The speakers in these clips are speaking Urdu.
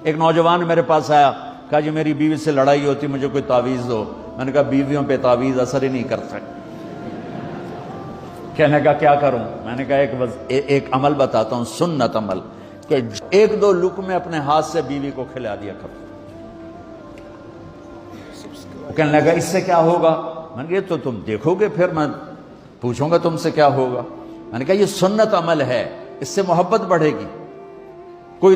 ایک نوجوان میرے پاس آیا، کہا جی میری بیوی سے لڑائی ہوتی، مجھے کوئی تعویذ دو۔ میں نے کہا بیویوں پہ تعویذ اثر ہی نہیں کرتا۔ کہنے کا کیا کروں؟ میں نے کہا ایک عمل بتاتا ہوں، سنت عمل، کہ ایک دو لقمے اپنے ہاتھ سے بیوی کو کھلا دیا کرو۔ وہ کہنے لگا اس سے کیا ہوگا؟ میں نے کہا تو تم دیکھو گے، پھر میں پوچھوں گا تم سے کیا ہوگا۔ میں نے کہا یہ سنت عمل ہے، اس سے محبت بڑھے گی۔ کوئی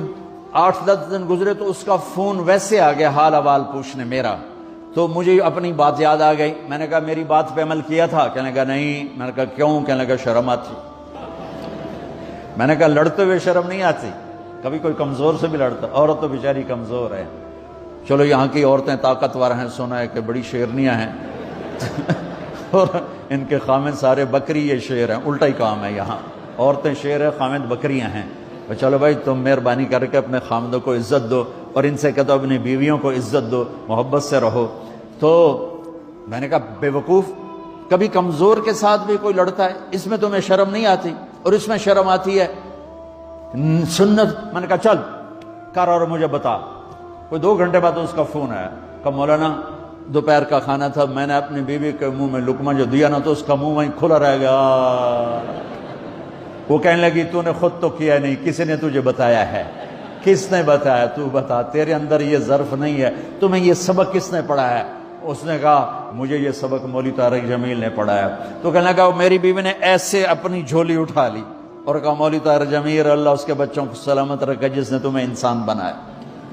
8-10 دن گزرے تو اس کا فون ویسے آ گیا حال احوال پوچھنے میرا، تو مجھے اپنی بات یاد آ گئی۔ میں نے کہا میری بات پہ عمل کیا تھا؟ کہنے لگا نہیں۔ میں نے کہا کیوں؟ کہنے لگا شرم آتی۔ میں نے کہا لڑتے ہوئے شرم نہیں آتی؟ کبھی کوئی کمزور سے بھی لڑتا؟ عورت تو بیچاری کمزور ہے۔ چلو یہاں کی عورتیں طاقتور ہیں، سنا ہے کہ بڑی شیرنیاں ہیں اور ان کے خامد سارے بکری، یہ شیر ہیں، الٹا ہی کام ہے یہاں، عورتیں شیر ہے، خامد بکریاں ہیں۔ چلو بھائی تم مہربانی کر کے اپنے خامدوں کو عزت دو، اور ان سے کہتا ہوں اپنی بیویوں کو عزت دو، محبت سے رہو۔ تو میں نے کہا بے وقوف، کبھی کمزور کے ساتھ بھی کوئی لڑتا ہے، اس میں تمہیں شرم نہیں آتی؟ اور اس میں شرم آتی ہے سنت۔ میں نے کہا چل کر اور مجھے بتا۔ کوئی 2 گھنٹے بعد اس کا فون آیا، کہا مولانا دوپہر کا کھانا تھا، میں نے اپنی بیوی کے منہ میں لقمہ جو دیا نا تو اس کا منہ وہیں کھلا رہ گیا۔ وہ کہنے لگی تو نے خود تو کیا نہیں، کسی نے تجھے بتایا ہے؟ کس نے بتایا؟ تو بتا، تیرے اندر یہ ظرف نہیں ہے، تمہیں یہ سبق کس نے پڑھایا ہے؟ اس نے کہا مجھے یہ سبق مولوی طارق جمیل نے پڑھایا۔ تو کہنے لگا میری بیوی نے ایسے اپنی جھولی اٹھا لی اور کہا مولوی طارق جمیل اللہ اس کے بچوں کو سلامت رکھے جس نے تمہیں انسان بنایا۔